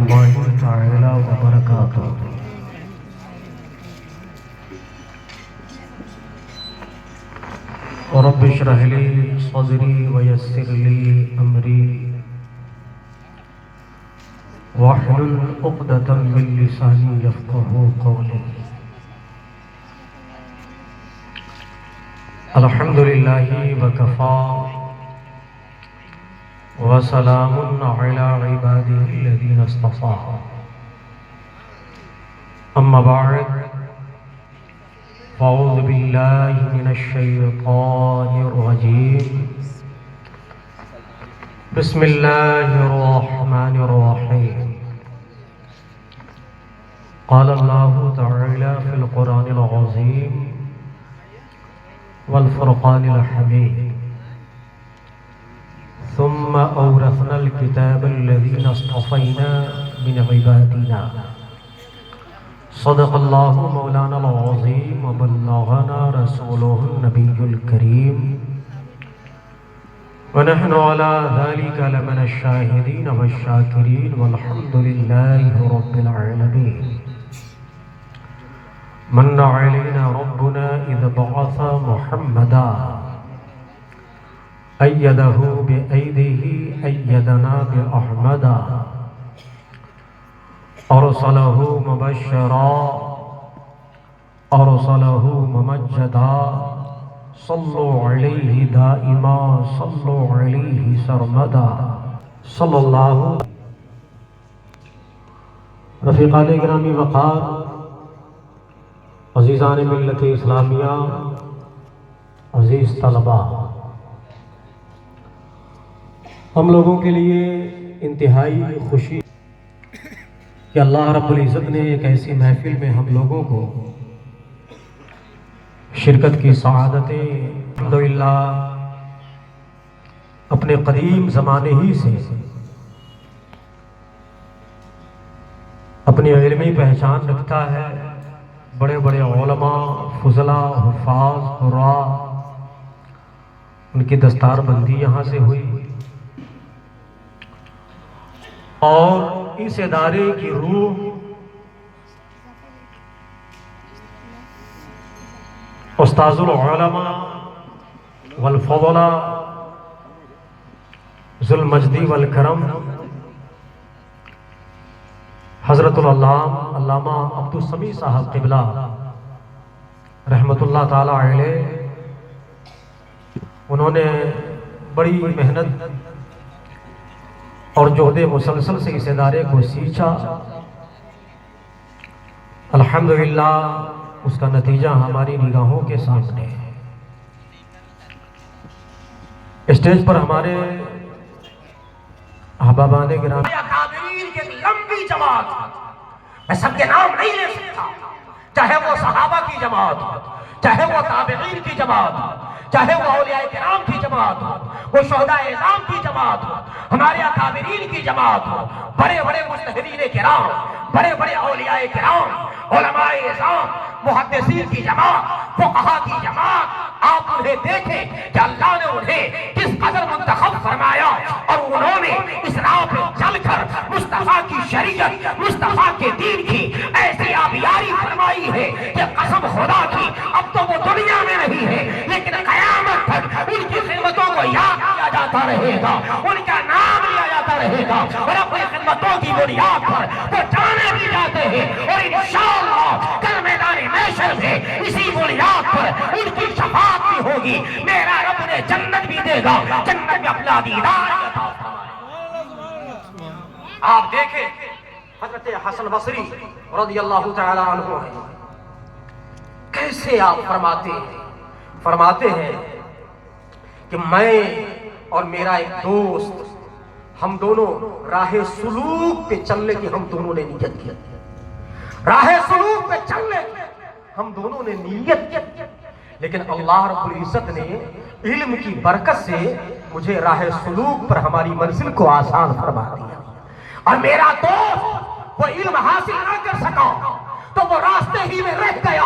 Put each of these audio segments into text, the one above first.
الله تعالى وبركاته. رب اشرح لي صدري ويسر لي أمري واحلل عقدة من لساني يفقهوا قولي. الحمد لله وكفى وسلام على عباده الذين اصطفى. أما بعد فأعوذ بالله من الشيطان الرجيم. بسم الله الرحمن الرحيم. قال الله تعالى في القرآن العظيم والفرقان الحميد. ثم أورثنا الكتاب الذين اصطفينا من عبادنا. صدق الله مولانا العظيم وبلغنا رسوله النبي الكريم ونحن على ذلك لمن الشاهدين والشاكرين والحمد لله رب العالمين. من علينا ربنا إذ بعث محمدا أيده بأيده أيدنا بأحمدا أرسله مبشرا أرسله ممجدا صلوا عليه دائما صلوا عليه سرمدا صلی اللہ. رفیقان گرامی وقار، عزیزان ملت اسلامیہ، عزیز طلباء، ہم لوگوں کے لیے انتہائی خوشی کہ اللہ رب العزت نے ایک ایسی محفل میں ہم لوگوں کو شرکت کی سعادتیں الحمدللہ اپنے قدیم زمانے ہی سے اپنی علمی پہچان رکھتا ہے. بڑے بڑے علماء، فضلاء، حفاظ، قراء، ان کی دستار بندی یہاں سے ہوئی اور اس ادارے کی روح استاذ العلماء والفضلاء ذو المجد والکرم حضرت علامہ عبدالسمیع صاحب قبلہ رحمت اللہ تعالی علیہ، انہوں نے بڑی محنت اور جہد مسلسل سے اس ادارے کو سینچا. الحمدللہ اس کا نتیجہ ہماری نگاہوں کے سامنے ہے. اسٹیج پر ہمارے احبابان گرامی اکابرین کی لمبی جماعت، میں سب کے نام نہیں لے سکتا، چاہے وہ صحابہ کی جماعت ہو، چاہے وہ تابعین کی جماعت ہو، چاہے وہ اولیاء کرام کی جماعت ہو، وہ شہداء اعظام کی جماعت ہو، ہمارے اکابرین کی جماعت ہو، بڑے بڑے مجتہدین کرام، بڑے بڑے اولیاء کرام، علماء اعظام، محدثین کی جماعت، فقہا کی جماعت. آپ انہیں دیکھیں کہ اللہ نے انہیں کس قدر منتخب فرمایا اور انہوں نے اس راہ پہ چل کر مصطفیٰ کی شریعت، مصطفیٰ کے دین کی ایسی آبیاری فرمائی ہے کہ قسم خدا کی اب تو وہ دنیا میں نہیں ہے لیکن قیامت تک ان کی خدمتوں کو یاد کیا جاتا رہے گا، ان کا نام لیا جاتا رہے گا اور اپنی خدمتوں کی بنیاد پر وہ جانے بھی جاتے ہیں اور انشاءاللہ کل میدان محشر میں اسی بنیاد پر ان کی شفاعت بھی ہوگی. میرا رب نے جنت بھی دے گا، جنت میں اپنا دیدار. آپ دیکھیں حضرت حسن بصری رضی اللہ تعالی عنہ ہے، کیسے آپ فرماتے ہیں کہ میں اور میرا ایک دوست، ہم دونوں راہ سلوک پہ چلنے کی ہم دونوں نے نیت کی. راہ سلوک پہ چلنے کی ہم دونوں نے نیت کی، لیکن اللہ رب العزت نے علم کی برکت سے مجھے راہ سلوک پر ہماری منزل کو آسان فرما دیا. اور میرا دوست وہ علم حاصل نہ کر سکا تو وہ راستے ہی میں رہ گیا.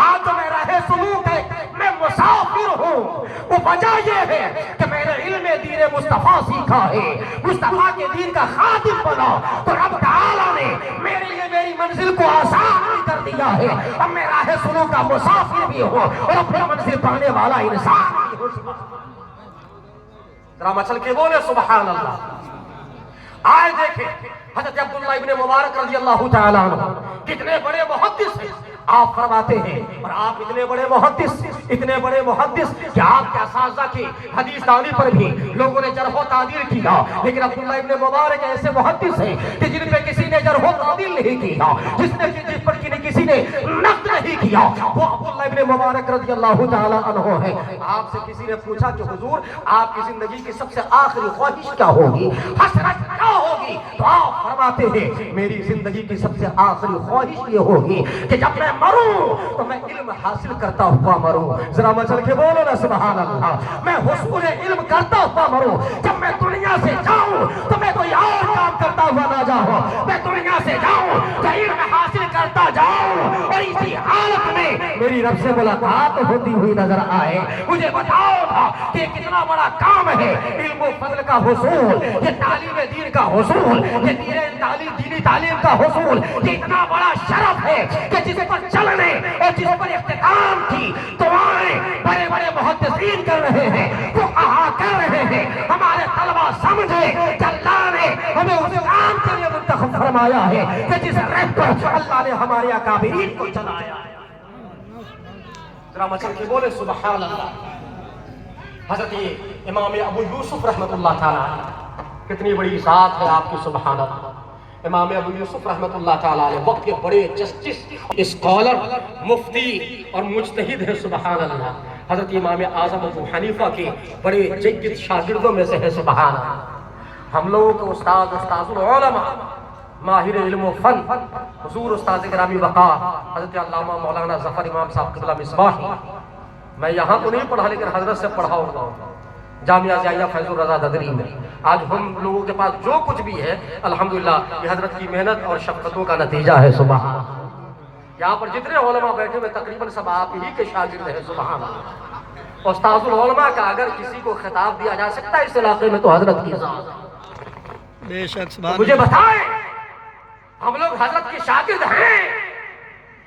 آج جو میں راہ سلوک ہے میں مسافر ہوں وہ وجہ یہ ہے کہ میں نے علم دین مصطفیٰ سیکھا ہے، مصطفیٰ کے دین کا خادم بنا، تو رب تعالیٰ نے میرے لیے میری منزل کو آسان بھی کر دیا ہے، اب میں راہ سلوک کا مسافر بھی ہوں اور اپنی منزل پانے والا انسان بھی ہوں۔ ذرا مچل کے بولے سبحان اللہ۔ آئے دیکھیں حضرت عبداللہ ابن مبارک رضی اللہ تعالیٰ عنہ کتنے بڑے محدث ہیں، آپ فرماتے ہیں، اور آپ اتنے بڑے محدث کہ آپ کے اساتذہ کی حدیث دانی پر بھی لوگوں نے جرح و تعدیل کیا، لیکن عبداللہ ابن مبارک ایسے محدث ہیں کہ جن پہ کسی نے جرح و تعدیل نہیں کیا، جس پر کسی نے نقد نہیں کیا، وہ عبداللہ ابن مبارک رضی اللہ تعالیٰ عنہ ہے۔ آپ سے کسی نے پوچھا کہ حضور آپ کی زندگی کی سب سے آخری خواہش کیا ہوگی، حسرت کیا ہوگی؟ تو آپ فرماتے ہیں میری زندگی کی سب سے آخری خواہش یہ ہوگی کہ جب میں مروں تو میں علم حاصل کرتا ہوا مروں۔ ذرا مچل کے بولو نا سبحان اللہ۔ میں حصول علم کرتا ہوا مروں، جب میں دنیا سے جاؤں تو میں کوئی اور کام کرتا ہوا نہ جاؤں، میں دنیا سے جاؤں تو علم حاصل کرتا جاؤں اور اسی حالت میں میری رب سے ملاقات ہوتی ہوئی نظر آئے۔ مجھے بتاؤ تھا کہ کتنا بڑا کام ہے علم و فضل کا حصول، یہ تعلیم دین کا حصول، یہ دینی تعلیم کا حصول، یہ اتنا بڑا شرف ہے کہ جس پر چلنے اور جس پر اختتام کی دعائیں بڑے بڑے محدثین کر رہے ہیں، فقہا کر رہے ہیں، ہمارے طلبہ سمجھے کہ اللہ نے ہمیں اس کام کے لیے منتخب فرمایا ہے کہ جس رب پر اللہ نے ہمارے اکابرین کو چلایا ہے۔ ذرا مچل کے بولے سبحان اللہ۔ حضرت امام ابو یوسف رحمت اللہ تعالیٰ، کتنی بڑی ذات ہے آپ کی سبحان اللہ۔ امام ابو یوسف رحمت اللہ تعالیٰ علیہ وقت کے بڑے جسٹس، اسکالر، مفتی اور مجتہد ہے سبحان اللہ۔ حضرت امام اعظم ابو حنیفہ کے بڑے جید شاگردوں میں سے ہے سبحان اللہ۔ ہم لوگوں کے استاد العلماء، ماہر علم و فن، حضور استاد گرامی وقار حضرت علامہ مولانا ظفر امام صاحب قبلہ مصباحی، میں یہاں تو نہیں پڑھا لیکن حضرت سے پڑھا ہوتا ہوں جامعہ زاہیہ فیض الرضا ددری میں۔ آج ہم لوگوں کے پاس جو کچھ بھی ہے الحمدللہ یہ حضرت کی محنت اور شفقتوں کا نتیجہ ہے سبحان اللہ۔ یہاں پر جتنے علماء بیٹھے ہوئے تقریباً سب آپ ہی کے شاگرد ہیں سبحان اللہ۔ استاذ العلماء کا اگر کسی کو خطاب دیا جا سکتا ہے اس علاقے میں تو حضرت کی ذات ہے۔ بے شک سبحان مجھے بتائیں ہم لوگ حضرت کے شاگرد ہیں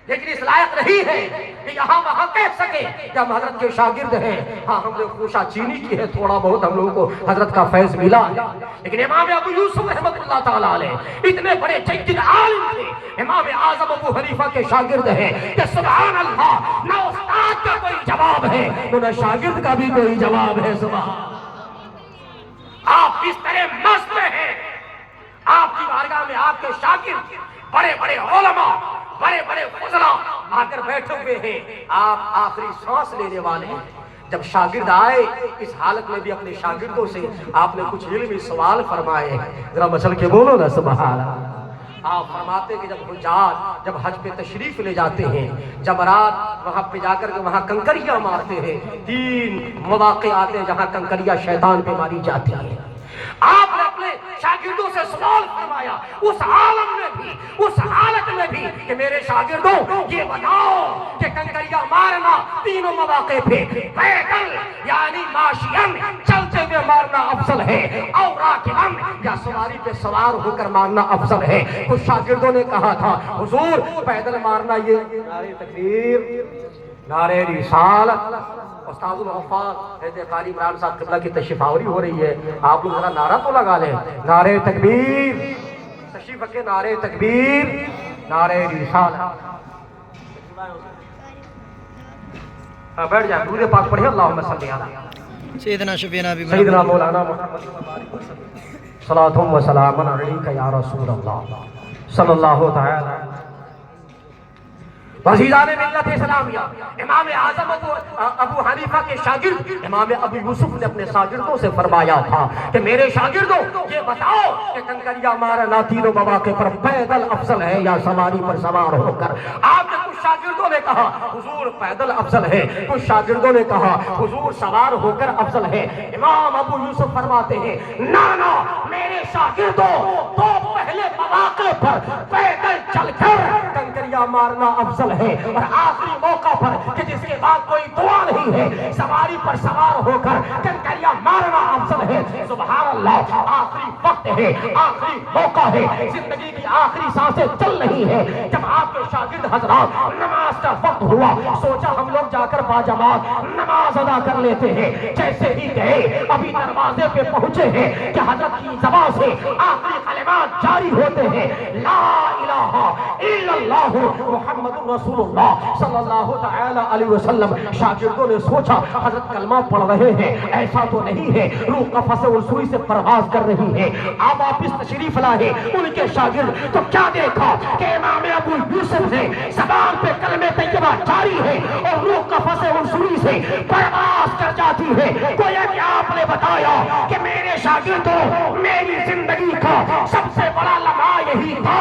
لیکن اس لائق نہیں ہے کہ یہاں وہاں کہہ سکے کہ ہم حضرت کے شاگرد ہیں۔ ہاں ہم نے خوشہ چینی کی ہے، تھوڑا بہت ہم لوگوں کو حضرت کا فیض ملا ہے، لیکن امام ابو یوسف رحمت اللہ تعالیٰ علیہ اتنے بڑے جید عالم تھے، امام اعظم ابو حنیفہ کے شاگرد ہیں کہ سبحان اللہ نہ استاد کا کوئی جواب ہے نہ شاگرد کا بھی کوئی جواب ہے سبحان اللہ۔ آپ اس طرح مست ہیں، آپ کی بارگاہ میں آپ کے شاگرد بڑے بڑے علماء، بڑے بڑے فضلاء آ کر بیٹھے ہوئے ہیں، آپ آخری سانس لینے والے ہیں۔ جب شاگرد آئے اس حالت میں بھی اپنے شاگردوں سے آپ نے کچھ علمی سوال فرمائے ہیں، ذرا مچل کے بولو نا سبحان اللہ۔ آپ فرماتے کہ جب حجاج جب حج پہ تشریف لے جاتے ہیں، جمرات وہاں پہ جا کر کے وہاں کنکریاں مارتے ہیں، 3 مواقع آتے ہیں جہاں کنکریاں شیطان پہ ماری جاتی ہیں۔ آپ نے اپنے شاگردوں سے سوال فرمایا اس عالم میں بھی، اس حالت میں بھی کہ میرے شاگردوں یہ بتاؤ کہ کنکریاں مارنا 3 مواقع پہ پیدل یعنی ماشین چلتے ہوئے مارنا افضل ہے اور راکباً یا سواری پہ سوار ہو کر مارنا افضل ہے؟ کچھ شاگردوں نے کہا تھا حضور پیدل مارنا یہ نعرہ تکبیر، نعرہ رسالت۔ استاد الحفاظ حضرت قاری عمران صاحب قبلہ کی تشریف آوری ہو رہی ہے، آپ لوگ ذرا نعرہ تو لگا لیں، نعرہ تکبیر، تشریف رکھیں، نعرہ تکبیر، نعرہ رسالت۔ بیٹھ جائیں، درود پاک پڑھیں، اللہم صلی علی سیدنا شفیعنا بھی سیدنا مولانا محمد صلاۃ و سلام علیک یا رسول اللہ صلی اللہ تعالی عزیزان ملت اسلامیہ۔ امام اعظم ابو حنیفہ کے شاگرد امام ابو یوسف نے اپنے شاگردوں سے فرمایا تھا کہ میرے شاگردوں یہ بتاؤ کہ کنکریاں مارنا 3 مواقع پر پیدل افضل ہے یا سواری پر سوار ہو کر؟ آپ نے کچھ شاگردوں نے کہا حضور پیدل افضل ہے، کچھ شاگردوں نے کہا حضور سوار ہو کر افضل ہے۔ امام ابو یوسف فرماتے ہیں نا میرے شاگردوں 2 پہلے مواقع پر پیدل چل کر کنکریاں کنکریاں مارنا افضل ہے، اور آخری موقع پر کہ جس کے بعد کوئی دعا نہیں ہے، سواری پر سوار ہو کر کنکریاں مارنا افضل ہے۔ سبحان اللہ، آخری وقت ہے، آخری موقع ہے، زندگی کی آخری سانسیں چل رہی ہے، جب آپ کے شاگرد حضرات نماز کا وقت ہوا، سوچا ہم لوگ جا کر باجماعت نماز ادا کر لیتے ہیں۔ جیسے ہی گئے، ابھی دروازے پہ پہنچے ہیں کہ حضرت کی زبان سے آخری کلمات جاری ہوتے ہیں، لا الہ الا اللہ محمد رسول اللہ صلی اللہ تعالی علیہ وسلم۔ شاگردوں نے سوچا حضرت کلمہ پڑھ رہے ہیں، ایسا تو نہیں ہے روح قفس السوری سے پرواز کر رہی ہے۔ آپ واپس تشریف لائے ان کے شاگرد، تو کیا دیکھا کہ امام ابو یوسف نے زبان پہ کلمہ طیبہ جاری ہے اور روح قفس السوری سے پرواز کر جاتی ہے۔ گویا کہ آپ نے بتایا کہ میرے شاگردوں، میری زندگی کا سب سے بڑا لمحہ یہی تھا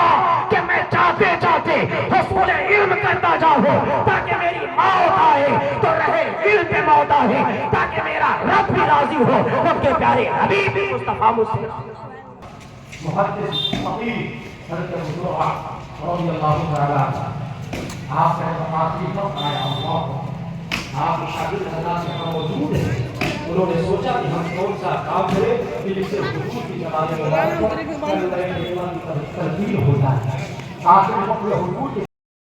کہ میں چاہتے چاہتے حصول علم کرتا جاؤں، تاکہ میری موت آئے تو رہے علم پہ موت آئے، تاکہ میرا رب بھی راضی ہو، رب کے پیارے حبیب مصطفیٰ مجھ محدث فقیہ حضرت ابو رضی اللہ تعالی آپ کا آخری وقت آیا، اللہ آپ کے شاگرد حضرات یہاں موجود ہیں، انہوں نے سوچا کہ ہم کون سا کام کریں کہ جس سے حضور کی جماعت میں ترتیب ہو جائے۔ آخری وقت حضور